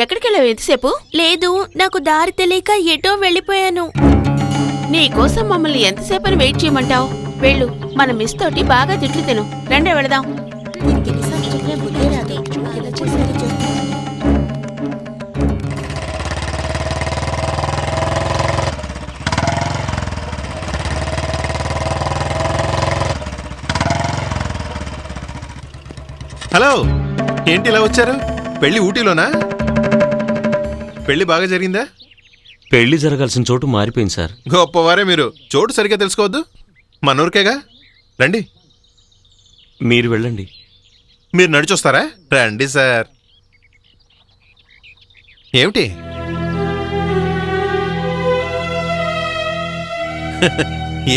ఎక్కడికెళ్ళావు ఎంతసేపు? లేదు, నాకు దారి తెలియక ఎటో వెళ్ళిపోయాను. నీకోసం మమ్మల్ని ఎంతసేపని వెయిట్ చేయమంటావు? వెళ్ళు, మన మిస్ తోటి బాగా తిట్లు తిను. రండి వెళదాం. హలో, ఏంటి ఇలా వచ్చారు? పెళ్లి ఊటీలోనా? పెళ్లి బాగా జరిగిందా? పెళ్లి జరగాల్సిన చోటు మారిపోయింది సార్. గొప్పవారే మీరు. చోటు సరిగ్గా తెలుసుకోవద్దు, మనూరికేగా. రండి. మీరు వెళ్ళండి. మీరు నడిచొస్తారా? రండి సార్. ఏమిటి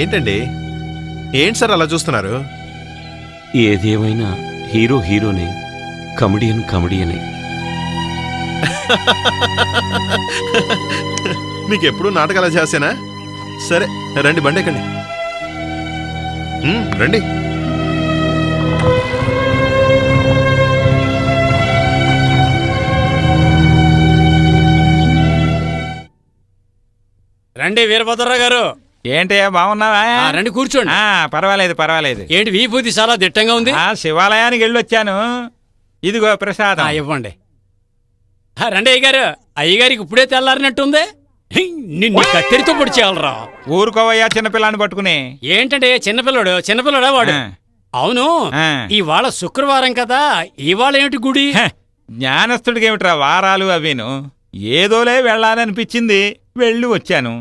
ఏంటండి, ఏంటి సార్ అలా చూస్తున్నారు? ఏదేమైనా హీరో హీరోనే, కమెడియన్ కమెడియనే. నీకెప్పుడు నాటకాల చేసేనా? సరే రండి, బండి ఎక్కండి. రండి. రండి వీరభద్రరావు గారు. ఏంటయ్యా, బాగున్నావా? రండి కూర్చోండి. పర్వాలేదు పర్వాలేదు. ఏంటి వీభూతి చాలా దిట్టంగా ఉంది? శివాలయానికి వెళ్ళొచ్చాను. ఇదిగో ప్రసాదం. ఇవ్వండి. రండి అయ్యగారు. అయ్యగారికి ఇప్పుడే తెల్లారినట్టుంది. నిన్ను కత్తెరితో పొడి చేయాలరా. ఊరుకోవయ్యా, చిన్నపిల్లాన్ని పట్టుకుని. ఏంటంటే చిన్నపిల్లడా వాడు? అవును, ఇవాళ శుక్రవారం కదా, ఇవాళ ఏమిటి గుడి? జ్ఞానస్తుడికి ఏమిట్రా వారాలు అవిను. ఏదోలే వెళ్ళాలనిపించింది, వెళ్ళి వచ్చాను.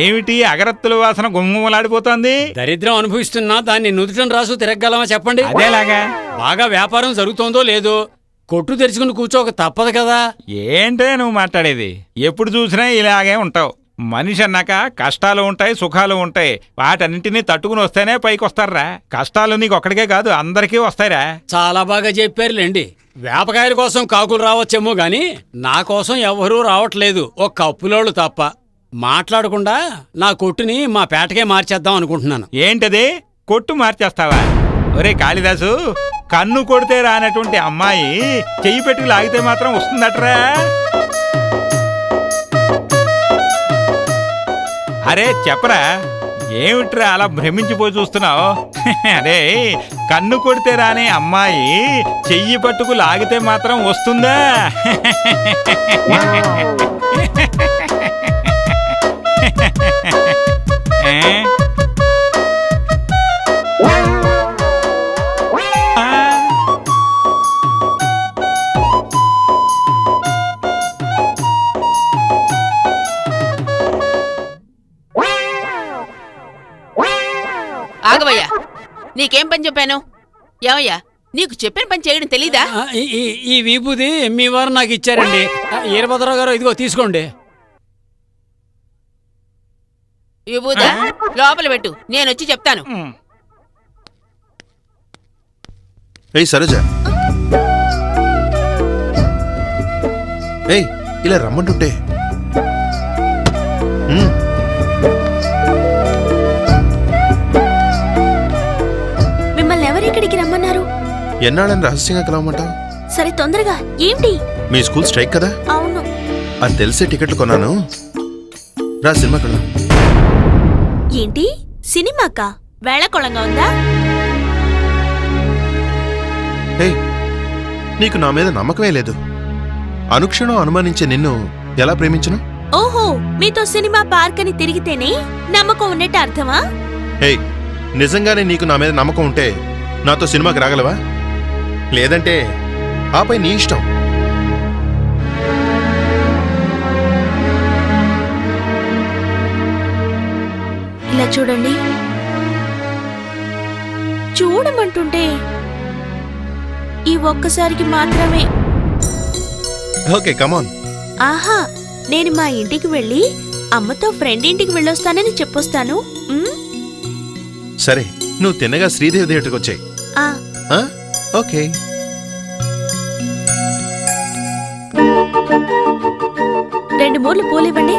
ఏమిటి అగరత్తుల వాసన గుమ్మలాడిపోతోంది? దరిద్రం అనుభవిస్తున్నా దాన్ని నుదుటం రాసు తిరగలమా చెప్పండి? అదేలాగా. బాగా వ్యాపారం జరుగుతోందో లేదో కొట్టు తెరుచుకుని కూర్చోక తప్పదు కదా. ఏంటే నువ్వు మాట్లాడేది? ఎప్పుడు చూసినా ఇలాగే ఉంటావు. మనిషి అన్నాక కష్టాలు ఉంటాయి, సుఖాలు ఉంటాయి. వాటన్నింటినీ తట్టుకుని వస్తేనే పైకి వస్తారా. కష్టాలు నీకు ఒక్కడికే కాదు, అందరికీ వస్తాయిరా. చాలా బాగా చెప్పారులేండి. వేపకాయల కోసం కాకులు రావచ్చేమో గాని నా కోసం ఎవరూ రావట్లేదు, ఒక కప్పులోళ్ళు తప్ప. మాట్లాడకుండా నా కొట్టుని మా పేటకే మార్చేద్దాం అనుకుంటున్నాను. ఏంటది? కొట్టు మార్చేస్తావా? ఒరే కాళిదాసు, కన్ను కొడితే రానటువంటి అమ్మాయి చెయ్యి పెట్టుకు లాగితే మాత్రం వస్తుందట్రా. అరే చెప్పరా, ఏమిట్రా అలా భ్రమించిపోయి చూస్తున్నావు? అరే, కన్ను కొడితే రాని అమ్మాయి చెయ్యి పట్టుకు లాగితే మాత్రం వస్తుందా? ఆగవయ్యా, నీకేం పని చెప్పాను? ఏమయ్యా, నీకు చెప్పిన పని చేయడం తెలీదా? ఈ విభూది మీ వారు నాకు ఇచ్చారండి. వీరభద్రరావు గారు, ఇదిగో తీసుకోండి. విభూదా లోపల పెట్టు, నేనొచ్చి చెప్తాను. ఏయ్ సరోజ, ఏయ్ ఇలా రమ్మంటుంటే. మిమ్మల్ని ఎవరిక్కడికి రమ్మన్నారు? ఎన్నాళ్ళని రహస్యంగా కలవమంటావు? సరే తొందరగా. ఏంటి? మీ స్కూల్ స్ట్రైక్ కదా? అవును. అది తెలిసే టికెట్లు కొన్నాను, రా సినిమాకి వెళ్దాం. ఏంటి సినిమాకా? వేళకోళంగా ఉందా? ఏయ్, నీకు నా మీద నమ్మకమే లేదు. అనుక్షణం అనుమానించే నిన్ను ఎలా ప్రేమించను? ఓహో, మీతో సినిమా పార్క్ అని తిరిగితేనే నమ్మకం ఉన్నట్టు అర్థమా? ఏయ్, నిజంగానే నీకు నా మీద నమ్మకం ఉంటే నాతో సినిమాకి రాగలవా? లేదంటే ఆపై నీ ఇష్టం. ఇలా చూడండి. చూడమంటుంటే ఈ ఒక్కసారికి మాత్రమే. Okay come on. ఆహా, నేను మా ఇంటికి వెళ్ళి అమ్మతో ఫ్రెండ్ ఇంటికి వెళ్ళొస్తానని చెప్పొస్తాను. సరే, నువ్వు తిన్నగా శ్రీదేవి థియేటర్కి వచ్చాయి. ఓకే. రెండు మూర్లు పూలివ్వండి.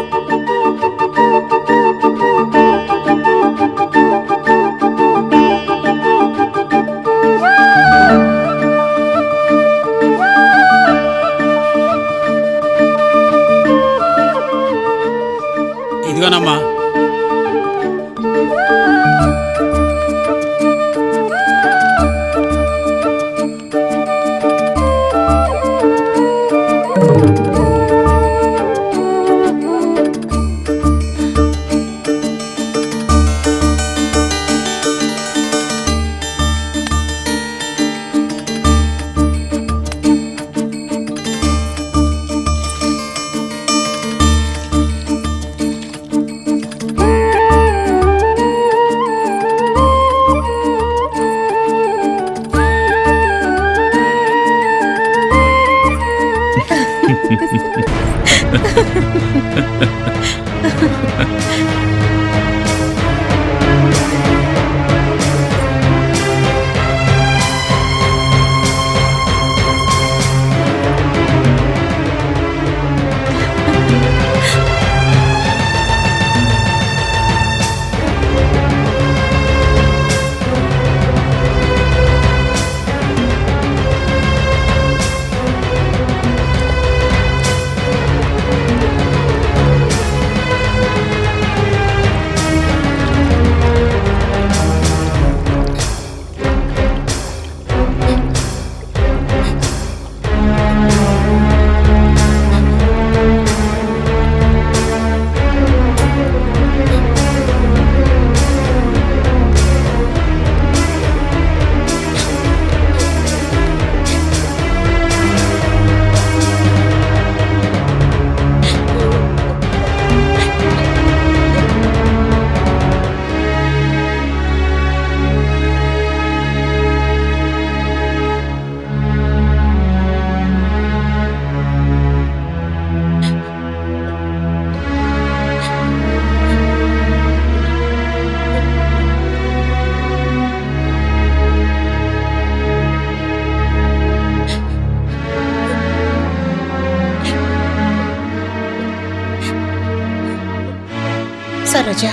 ప్రజ.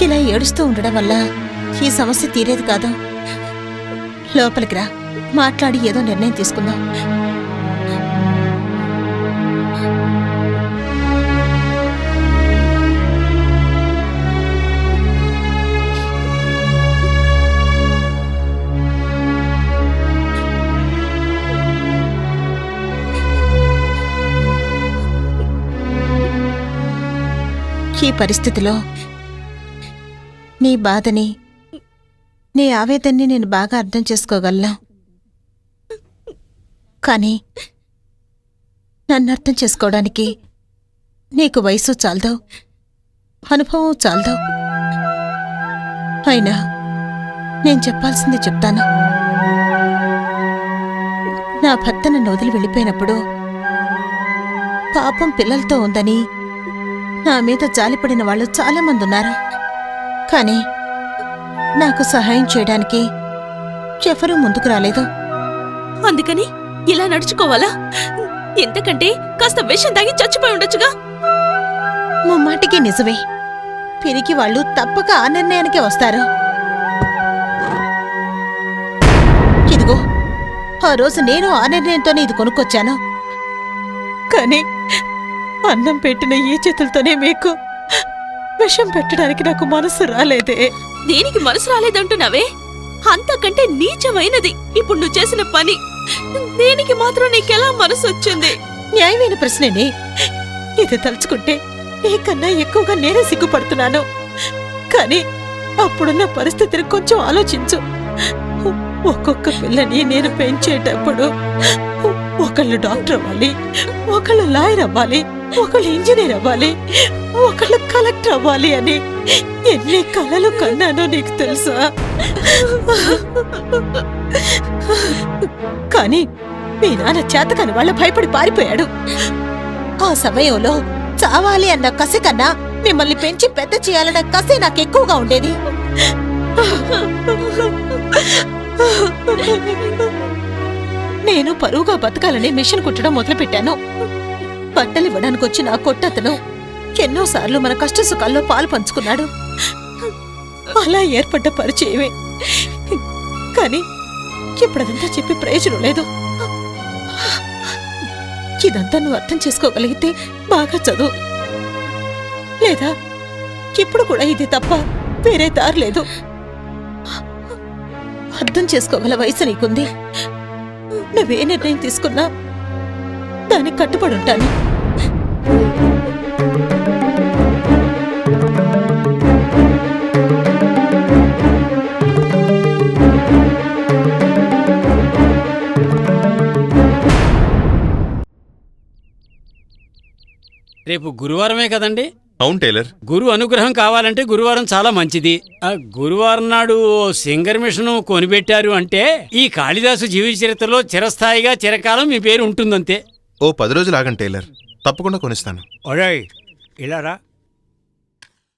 ఇలా ఏడుస్తూ ఉండడం వల్ల ఈ సమస్య తీరేది కాదు. లోపలికి రా, మాట్లాడి ఏదో నిర్ణయం తీసుకుందాం. ఈ పరిస్థితిలో నీ బాధని, నీ ఆవేదన్ని నేను బాగా అర్థం చేసుకోగలను. కానీ నన్ను అర్థం చేసుకోవడానికి నీకు వయసు చాలదు, అనుభవం చాలదు. అయినా నేను చెప్పాల్సింది చెప్తాను. నా భర్త నన్ను వదిలి వెళ్ళిపోయినప్పుడు పాపం పిల్లలతో ఉందని నా మీద జాలిపడిన వాళ్ళు చాలామంది ఉన్నారు. కానీ నాకు సహాయం చేయడానికి ఎవరూ ముందుకు రాలేదు. అందుకని ఇలా నడుచుకోవాలా? ఎంతకంటే కాస్త విషం తాగి చచ్చిపోయి ఉండొచ్చుగా. ముమ్మాటికి నిజమే. పిరికి వాళ్ళు తప్పక ఆ నిర్ణయానికే వస్తారు. ఇదిగో, ఆ రోజు నేను ఆ నిర్ణయంతోనే ఇది కొనుక్కొచ్చాను. కానీ అన్నం పెట్టిన ఈ చేతులతోనే మీకు విషం పెట్టడానికి నాకు మనసు రాలేదే. దేనికి మనసు రాలేదంటున్నావే? అంతకంటే నీచమైనది ఇప్పుడు నువ్వు చేసిన పని. దేనికి మాత్రం నీకెలా మనసు వచ్చింది? న్యాయమైన ప్రశ్నేనే. ఇది తలుచుకుంటే నీకన్నా ఎక్కువగా నేనే సిగ్గుపడుతున్నాను. కానీ అప్పుడున్న పరిస్థితిని కొంచెం ఆలోచించు. ఒక్కొక్క పిల్లని నేను పెంచేటప్పుడు ఒకళ్ళు డాక్టర్ అవ్వాలి, ఒకళ్ళు లాయర్ అవ్వాలి, ఒకళ్ళు ఇంజనీర్ అవ్వాలి, ఒకళ్ళు కలెక్టర్ అవ్వాలి అని ఎన్ని కలలు కన్నానో నీకు తెలుసా? కానీ మీ నాన్న చేతకాని వాళ్ళ భయపడి పారిపోయాడు. ఆ సమయంలో చావాలి అన్న కసి కన్నా మిమ్మల్ని పెంచి పెద్ద చేయాలన్న కసి నాకు ఎక్కువగా ఉండేది. నేను పరువుగా బతకాలని మిషన్ కుట్టడం మొదలుపెట్టాను. బట్టలు ఇవ్వడానికి వచ్చిన ఆ కొట్టతను ఎన్నోసార్లు మన కష్ట సుఖాల్లో పాలు పంచుకున్నాడు. అలా ఏర్పడ్డ పరిచయమే. కానీ ఇప్పుడదంతా చెప్పి ప్రయోజనం లేదు. ఇదంతా నువ్వు అర్థం చేసుకోగలిగితే బాగా చదువు. లేదా ఇప్పుడు కూడా ఇది తప్ప వేరే దారి లేదు. అర్థం చేసుకోగల వయసు నీకుంది. నువ్వే నిర్ణయం తీసుకున్నా దానికి కట్టుబడి ఉంటాను. రేపు గురువారమే కదండి? అవును టైలర్. గురు అనుగ్రహం కావాలంటే గురువారం చాలా మంచిది. ఆ గురువారం నాడు సింగర్ మిషన్ కొనిపెట్టారు అంటే ఈ కాళిదాసు జీవిత చరిత్రలో చిరస్థాయిగా చిరకాలం మీ పేరు ఉంటుందంతే. ఓ 10 రోజులు ఆగండి టైలర్, తప్పకుండా కొనిస్తాను. ఒరేయ్, ఇలా రా.